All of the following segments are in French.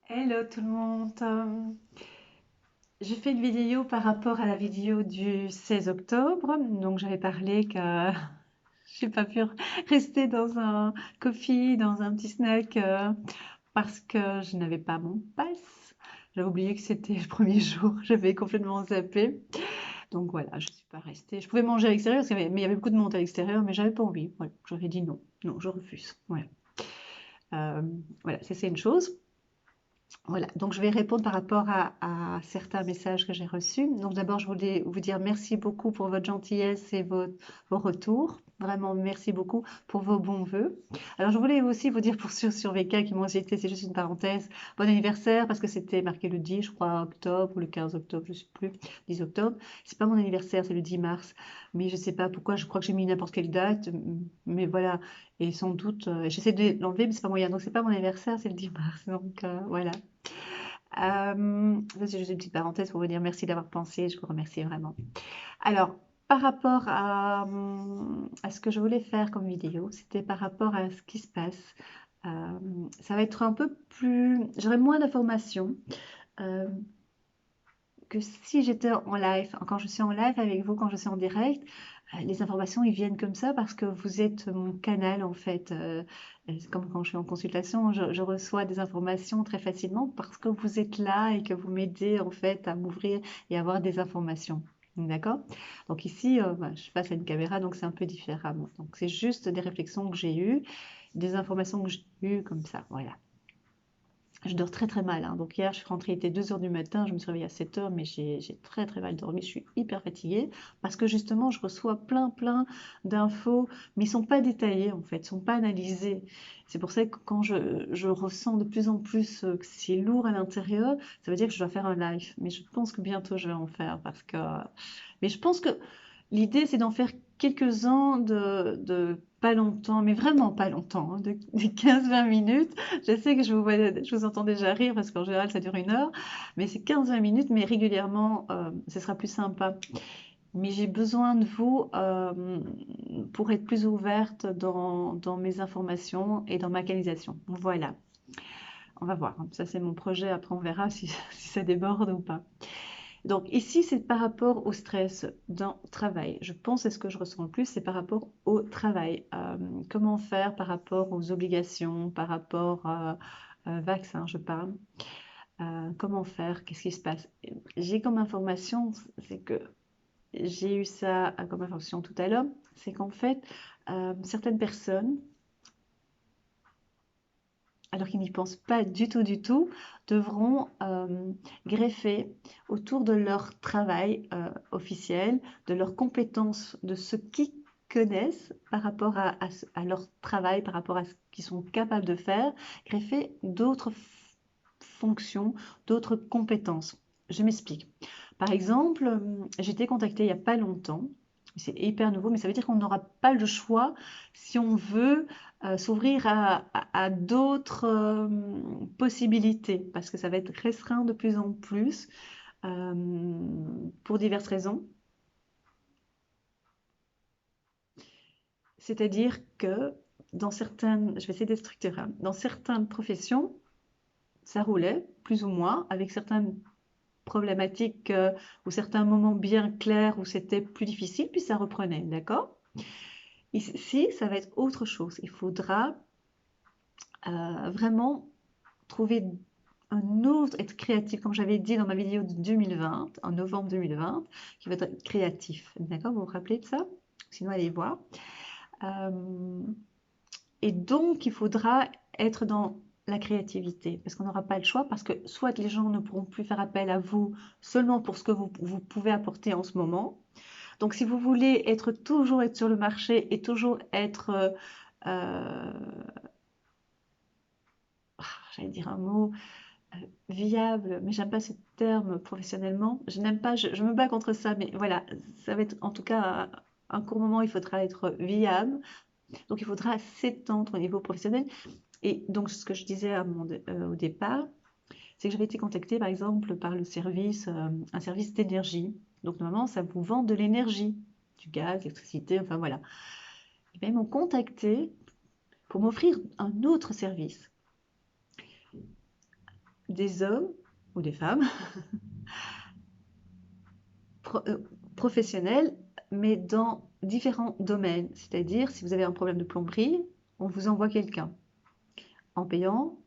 Hello tout le monde. J'ai fait une vidéo par rapport à la vidéo du 16 octobre. Donc j'avais parlé que j'ai pas pu rester dans un coffee, dans un petit snack parce que je n'avais pas mon pass. J'avais oublié que c'était le premier jour. J'avais complètement zappé. Donc voilà, je suis pas restée. Je pouvais manger à l'extérieur, mais il y avait beaucoup de monde à l'extérieur, mais j'avais pas envie. Voilà, j'aurais dit non. Non, je refuse. Voilà. Euh, voilà, ça c'est une chose. Voilà, donc je vais répondre par rapport à certains messages que j'ai reçus. Donc d'abord, je voulais vous dire merci beaucoup pour votre gentillesse et vos retours. Vraiment, merci beaucoup pour vos bons vœux. Alors, je voulais aussi vous dire pour ceux sur VK qui m'ont aussi été, c'est juste une parenthèse, bon anniversaire parce que c'était marqué le 10, je crois, octobre ou le 15 octobre, je ne sais plus, 10 octobre. C'est pas mon anniversaire, c'est le 10 mars. Mais je sais pas pourquoi, je crois que j'ai mis n'importe quelle date. Mais voilà, et sans doute, j'essaie de l'enlever, mais c'est pas moyen. Donc, c'est pas mon anniversaire, c'est le 10 mars. Donc, voilà. Ça, c'est juste une petite parenthèse pour vous dire merci d'avoir pensé, je vous remercie vraiment. Alors, par rapport à ce que je voulais faire comme vidéo, c'était par rapport à ce qui se passe. Ça va être un peu plus... J'aurai moins d'informations euh, que si j'étais en live. Quand je suis en live avec vous, quand je suis en direct, les informations, ils viennent comme ça parce que vous êtes mon canal, en fait. C'est comme quand je suis en consultation, je reçois des informations très facilement parce que vous êtes là et que vous m'aidez, en fait, à m'ouvrir et à avoir des informations. D'accord? Donc ici, je suis face à une caméra, donc c'est un peu différemment. Donc c'est juste des réflexions que j'ai eues, des informations que j'ai eues comme ça. Voilà. Je dors très très mal, hein. Donc hier, je suis rentrée, il était 2 heures du matin, je me suis réveillée à 7 heures, mais j'ai très très mal dormi, je suis hyper fatiguée, parce que justement, je reçois plein d'infos, mais ils ne sont pas détaillés en fait, ils ne sont pas analysés. C'est pour ça que quand je ressens de plus en plus que c'est lourd à l'intérieur, ça veut dire que je dois faire un live. Mais je pense que bientôt je vais en faire, parce que... Mais je pense que l'idée, c'est d'en faire quelques-uns de pas longtemps, mais vraiment pas longtemps, hein, de 15-20 minutes. Je sais que je vous entends déjà rire parce qu'en général ça dure 1 heure, mais c'est 15-20 minutes, mais régulièrement, ce sera plus sympa. Mais j'ai besoin de vous pour être plus ouverte dans mes informations et dans ma canalisation. Voilà, on va voir. Ça, c'est mon projet. Après, on verra si, si ça déborde ou pas. Donc ici, c'est par rapport au stress d'un travail. Je pense que ce que je ressens le plus, c'est par rapport au travail. Comment faire par rapport aux obligations, par rapport vaccin, je parle. Comment faire? Qu'est-ce qui se passe? J'ai comme information, c'est que j'ai eu ça comme information tout à l'heure, c'est qu'en fait, certaines personnes, alors qu'ils n'y pensent pas du tout, devront greffer autour de leur travail officiel, de leurs compétences, de ce qu'ils connaissent par rapport à leur travail, par rapport à ce qu'ils sont capables de faire, greffer d'autres fonctions, d'autres compétences. Je m'explique. Par exemple, j'ai été contactée il n'y a pas longtemps, c'est hyper nouveau, mais ça veut dire qu'on n'aura pas le choix si on veut s'ouvrir à d'autres possibilités, parce que ça va être restreint de plus en plus euh, pour diverses raisons. C'est-à-dire que dans certaines, je vais essayer d'être structurée, hein, dans certaines professions, ça roulait plus ou moins, avec certaines problématiques ou certains moments bien clairs où c'était plus difficile, puis ça reprenait, d'accord? Ici, ça va être autre chose. Il faudra vraiment trouver un autre, être créatif, comme j'avais dit dans ma vidéo de 2020, en novembre 2020, qui va être créatif. D'accord? Vous vous rappelez de ça? Sinon, allez voir. Euh, et donc, il faudra être dans la créativité, parce qu'on n'aura pas le choix, parce que soit les gens ne pourront plus faire appel à vous seulement pour ce que vous pouvez apporter en ce moment. Donc, si vous voulez toujours être sur le marché et toujours être, euh, j'allais dire un mot, viable, mais j'aime pas ce terme professionnellement. Je n'aime pas, je me bats contre ça, mais voilà, ça va être en tout cas un court moment, il faudra être viable. Donc, il faudra s'étendre au niveau professionnel. Et donc, ce que je disais au départ, c'est que j'avais été contactée, par exemple, par le service, un service d'énergie. Donc, normalement, ça vous vend de l'énergie, du gaz, l'électricité, enfin voilà. Et bien, ils m'ont contacté pour m'offrir un autre service des hommes ou des femmes pro- euh, professionnels, mais dans différents domaines. C'est-à-dire, si vous avez un problème de plomberie, on vous envoie quelqu'un en payant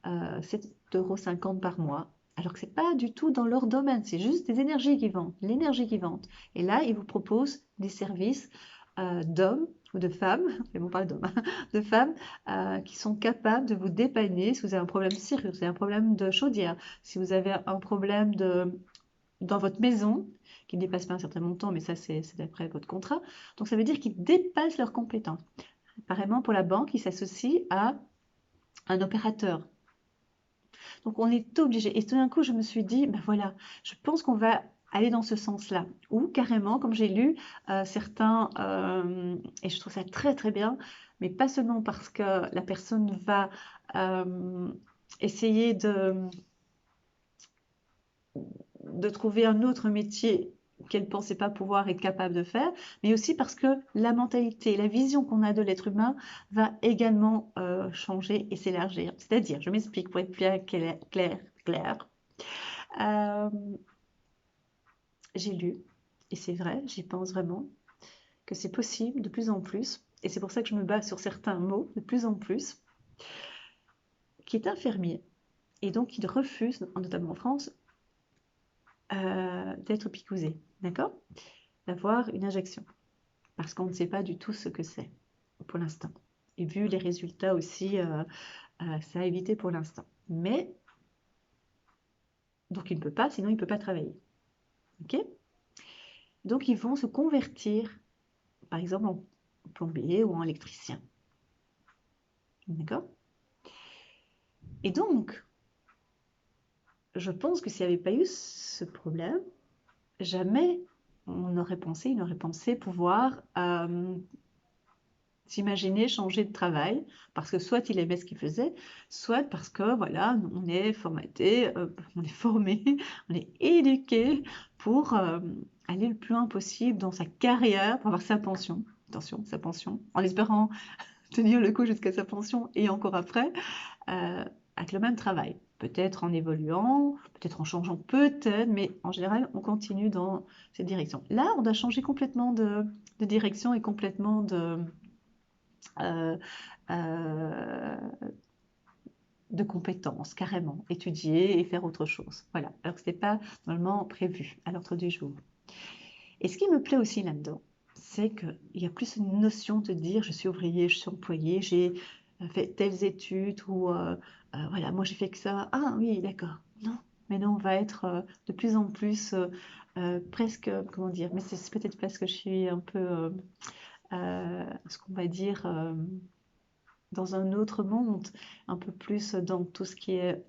7,50 € par mois. Alors que ce n'est pas du tout dans leur domaine, c'est juste des énergies qui vendent, l'énergie qui vendent. Et là, ils vous proposent des services d'hommes ou de femmes, mais bon, pas d'hommes, de femmes qui sont capables de vous dépanner si vous avez un problème sérieux, si vous avez un problème de chaudière, si vous avez un problème dans votre maison qui ne dépasse pas un certain montant, mais ça c'est d'après votre contrat. Donc ça veut dire qu'ils dépassent leurs compétences. Apparemment pour la banque, ils s'associent à un opérateur. Donc on est obligé. Et tout d'un coup, je me suis dit, ben voilà, je pense qu'on va aller dans ce sens-là. Ou carrément, comme j'ai lu certains, et je trouve ça très très bien, mais pas seulement parce que la personne va essayer de trouver un autre métier qu'elle ne pensait pas pouvoir être capable de faire, mais aussi parce que la mentalité, la vision qu'on a de l'être humain va également changer et s'élargir. C'est-à-dire, je m'explique pour être plus clair. Euh, j'ai lu, et c'est vrai, j'y pense vraiment, que c'est possible de plus en plus, et c'est pour ça que je me base sur certains mots de plus en plus, qui est infirmier, et donc il refuse, notamment en France, d'être picousé, d'accord? D'avoir une injection. Parce qu'on ne sait pas du tout ce que c'est pour l'instant. Et vu les résultats aussi, ça a évité pour l'instant. Mais, donc il ne peut pas, sinon il ne peut pas travailler. Ok? Donc ils vont se convertir, par exemple, en plombier ou en électricien. D'accord? Et donc, je pense que s'il n'y avait pas eu ce problème, jamais il n'aurait pensé pouvoir s'imaginer changer de travail parce que soit il aimait ce qu'il faisait, soit parce que voilà, on est formaté, on est formé, on est éduqué pour aller le plus loin possible dans sa carrière, pour avoir sa pension. Attention, sa pension, en espérant tenir le coup jusqu'à sa pension et encore après, avec le même travail. Peut-être en évoluant, peut-être en changeant, peut-être, mais en général, on continue dans cette direction. Là, on a changé complètement de direction et complètement euh, euh, de compétences, carrément, étudier et faire autre chose. Voilà, alors que ce n'était pas normalement prévu à l'ordre du jour. Et ce qui me plaît aussi là-dedans, c'est qu'il y a plus une notion de dire je suis ouvrier, je suis employé, j'ai fait telles études ou voilà, moi j'ai fait que ça. Ah oui, d'accord. Non, mais non, on va être de plus en plus presque, comment dire, mais c'est peut-être parce que je suis un peu, ce qu'on va dire, dans un autre monde, un peu plus dans tout ce qui est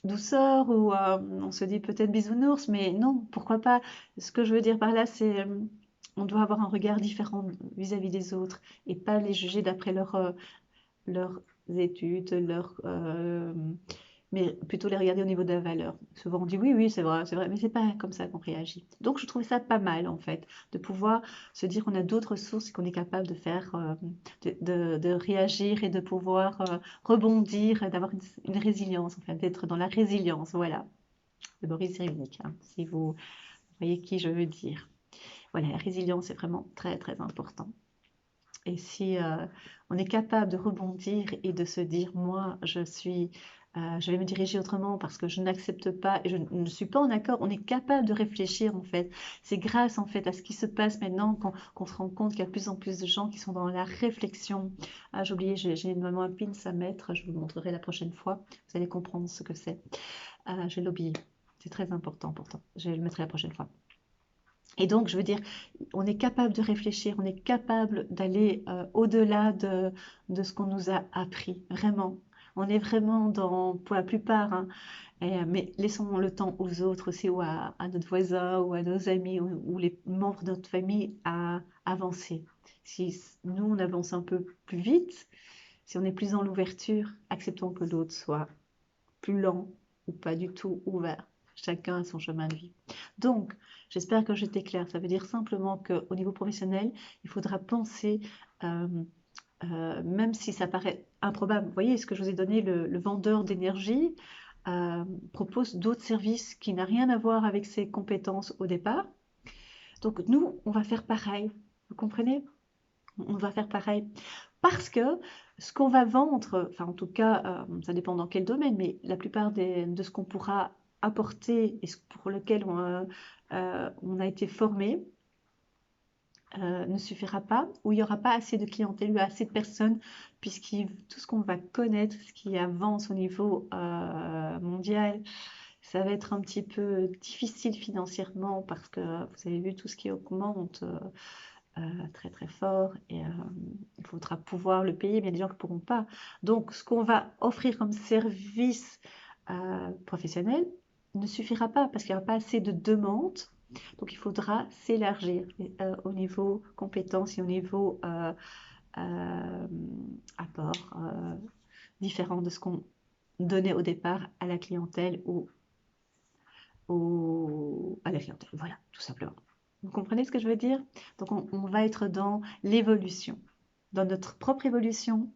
douceur ou on se dit peut-être bisounours, mais non, pourquoi pas. Ce que je veux dire par là, c'est on doit avoir un regard différent vis-à-vis des autres et pas les juger d'après leurs études, mais plutôt les regarder au niveau de la valeur. Souvent on dit oui, oui, c'est vrai, mais c'est pas comme ça qu'on réagit. Donc je trouve ça pas mal en fait, de pouvoir se dire qu'on a d'autres sources et qu'on est capable de faire, de réagir et de pouvoir rebondir, et d'avoir une résilience, en fait, d'être dans la résilience, voilà. De Boris Cyrulnik, hein, si vous voyez qui je veux dire. Voilà, la résilience est vraiment très très important. Et si on est capable de rebondir et de se dire, moi, je vais me diriger autrement parce que je n'accepte pas et je ne suis pas en accord, on est capable de réfléchir en fait. C'est grâce en fait à ce qui se passe maintenant qu'on se rend compte qu'il y a de plus en plus de gens qui sont dans la réflexion. Ah, j'ai oublié, j'ai une un pins à mettre, je vous le montrerai la prochaine fois. Vous allez comprendre ce que c'est. Je l'ai oublié. C'est très important pourtant. Je le mettrai la prochaine fois. Et donc, je veux dire, on est capable de réfléchir, on est capable d'aller au-delà de ce qu'on nous a appris, vraiment. On est vraiment dans, pour la plupart, hein, mais laissons le temps aux autres aussi, ou à notre voisin, ou à nos amis, ou les membres de notre famille à avancer. Si nous, on avance un peu plus vite, si on est plus dans l'ouverture, acceptons que l'autre soit plus lent ou pas du tout ouvert. Chacun a son chemin de vie. Donc, j'espère que j'étais claire. Ça veut dire simplement qu'au niveau professionnel, il faudra penser même si ça paraît improbable. Vous voyez, ce que je vous ai donné, le vendeur d'énergie propose d'autres services qui n'ont rien à voir avec ses compétences au départ. Donc nous, on va faire pareil. Vous comprenez? On va faire pareil. Parce que ce qu'on va vendre, enfin en tout cas, ça dépend dans quel domaine, mais la plupart de ce qu'on pourra apporter et pour lequel on a été formé, ne suffira pas, ou il n'y aura pas assez de clientèle ou assez de personnes, puisque tout ce qu'on va connaître, ce qui avance au niveau mondial, ça va être un petit peu difficile financièrement parce que vous avez vu tout ce qui augmente très très fort et il faudra pouvoir le payer, mais il y a des gens qui ne pourront pas. Donc ce qu'on va offrir comme service professionnel ne suffira pas parce qu'il n'y aura pas assez de demandes. Donc il faudra s'élargir au niveau compétences et au niveau apport différent de ce qu'on donnait au départ à la clientèle ou à la clientèle. Voilà, tout simplement. Vous comprenez ce que je veux dire? Donc on va être dans l'évolution, dans notre propre évolution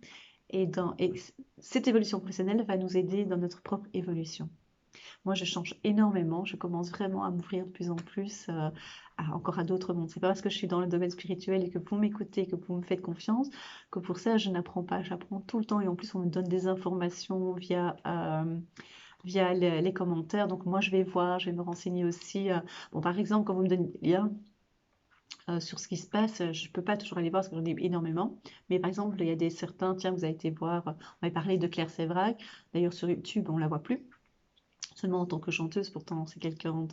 et cette évolution professionnelle va nous aider dans notre propre évolution. Moi, je change énormément. Je commence vraiment à m'ouvrir de plus en plus encore à d'autres mondes. C'est pas parce que je suis dans le domaine spirituel et que vous m'écoutez, que vous me faites confiance, que pour ça, je n'apprends pas. J'apprends tout le temps et en plus, on me donne des informations via les commentaires. Donc, moi, je vais voir, je vais me renseigner aussi. Bon, par exemple, quand vous me donnez des liens sur ce qui se passe, je ne peux pas toujours aller voir parce que j'en ai énormément. Mais par exemple, il y a certains, tiens, vous avez été voir, on avait parlé de Claire Sévrac. D'ailleurs, sur YouTube, on ne la voit plus seulement en tant que chanteuse, pourtant c'est quelqu'un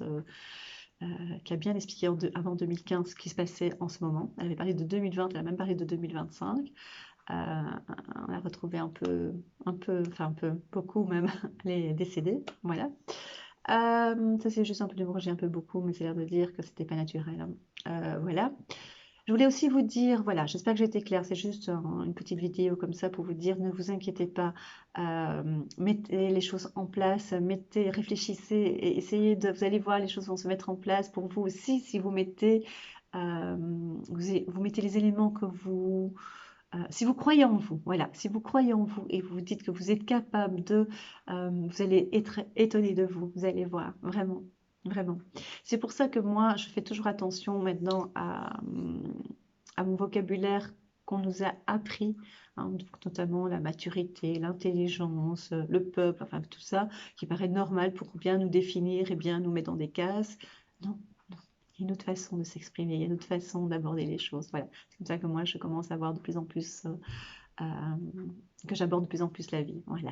qui a bien expliqué avant 2015 ce qui se passait en ce moment. Elle avait parlé de 2020, elle a même parlé de 2025. On a retrouvé beaucoup même, elle est décédée, voilà. Ça c'est juste un peu de j'ai un peu beaucoup, mais c'est l'air de dire que c'était pas naturel. Voilà. Je voulais aussi vous dire, voilà, j'espère que j'ai été claire, c'est juste une petite vidéo comme ça pour vous dire, ne vous inquiétez pas, mettez les choses en place, réfléchissez et essayez vous allez voir, les choses vont se mettre en place pour vous aussi si vous mettez, euh, vous mettez les éléments si vous croyez en vous, voilà, si vous croyez en vous et vous vous dites que vous êtes capable vous allez être étonné de vous, vous allez voir, vraiment, vraiment. C'est pour ça que moi, je fais toujours attention maintenant à mon vocabulaire qu'on nous a appris, hein, donc notamment la maturité, l'intelligence, le peuple, enfin tout ça, qui paraît normal pour bien nous définir et bien nous mettre dans des cases. Non, il y a une autre façon de s'exprimer, il y a une autre façon d'aborder les choses. Voilà, c'est comme ça que moi, je commence à voir de plus en plus, euh, que j'aborde de plus en plus la vie. Voilà.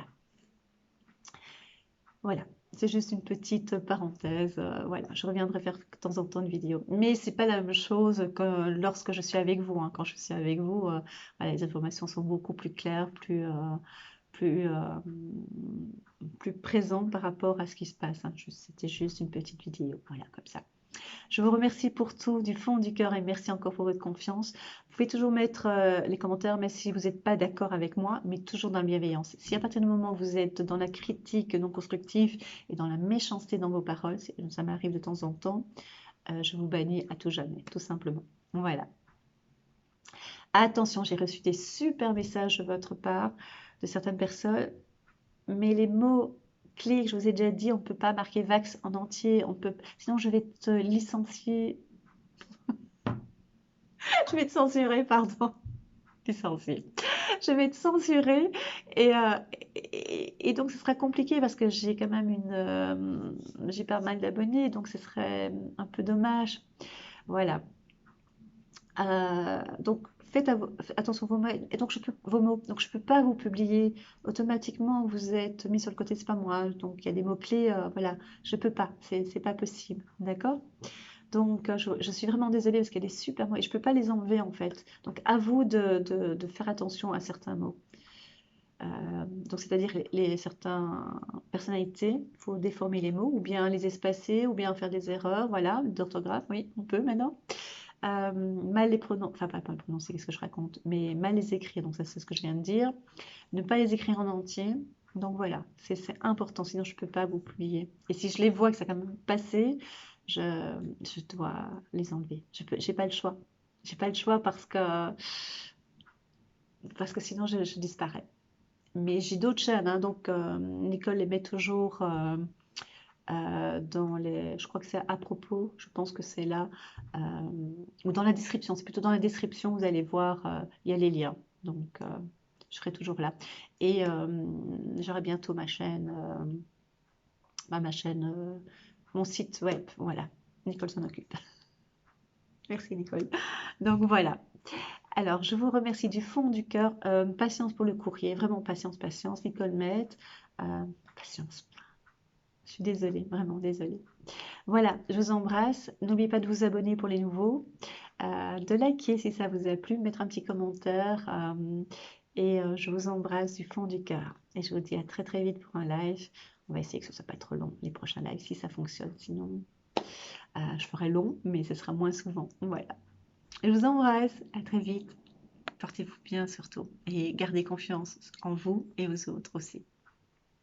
Voilà, c'est juste une petite parenthèse. Voilà, je reviendrai faire de temps en temps une vidéo. Mais c'est pas la même chose que lorsque je suis avec vous, hein. Quand je suis avec vous, voilà, les informations sont beaucoup plus claires, plus, plus présentes par rapport à ce qui se passe, hein. C'était juste une petite vidéo, voilà, comme ça. Je vous remercie pour tout du fond du cœur et merci encore pour votre confiance. Vous pouvez toujours mettre les commentaires, même si vous n'êtes pas d'accord avec moi, mais toujours dans la bienveillance. Si à partir du moment où vous êtes dans la critique non constructive et dans la méchanceté dans vos paroles, ça m'arrive de temps en temps, je vous bannis à tout jamais, tout simplement. Voilà. Attention, j'ai reçu des super messages de votre part, de certaines personnes, mais les mots clés que je vous ai déjà dit, on ne peut pas marquer Vax en entier, sinon je vais te licencier. Je vais te censurer, pardon. Licencier. Je vais te censurer et, donc ce sera compliqué parce que j'ai quand même j'ai pas mal d'abonnés, donc ce serait un peu dommage. Voilà. Donc attention vos mots. Et donc vos mots. Donc je peux pas vous publier automatiquement. Vous êtes mis sur le côté, c'est pas moi. Donc il y a des mots clés. Voilà, je peux pas. C'est pas possible. D'accord? Donc, je suis vraiment désolée parce qu'elle est super mots et je ne peux pas les enlever en fait. Donc, à vous de faire attention à certains mots. Donc, c'est-à-dire certaines personnalités, il faut déformer les mots ou bien les espacer ou bien faire des erreurs, voilà, d'orthographe, oui, on peut maintenant. Mal les prononcer, enfin pas le prononcer, qu'est-ce que je raconte, mais mal les écrire, donc ça c'est ce que je viens de dire. Ne pas les écrire en entier. Donc voilà, c'est important, sinon je ne peux pas vous publier. Et si je les vois que ça a quand même passé, je dois les enlever. J'ai pas le choix. J'ai pas le choix parce que parce que sinon je disparais. Mais j'ai d'autres chaînes, hein, donc Nicole les met toujours dans les... Je crois que c'est à propos, je pense que c'est là, euh, ou dans la description, c'est plutôt dans la description, vous allez voir, il y a les liens. Donc, je serai toujours là. Et j'aurai bientôt ma chaîne, mon site web, voilà. Nicole s'en occupe. Merci Nicole. Donc voilà. Alors, je vous remercie du fond du cœur. Patience pour le courrier, vraiment patience, patience. Nicole Met, patience. Je suis désolée, vraiment désolée. Voilà, je vous embrasse. N'oubliez pas de vous abonner pour les nouveaux, de liker si ça vous a plu, mettre un petit commentaire. Et je vous embrasse du fond du cœur. Et je vous dis à très très vite pour un live. On va essayer que ce ne soit pas trop long, les prochains lives, si ça fonctionne. Sinon, je ferai long, mais ce sera moins souvent. Voilà. Je vous embrasse. À très vite. Portez-vous bien surtout. Et gardez confiance en vous et aux autres aussi.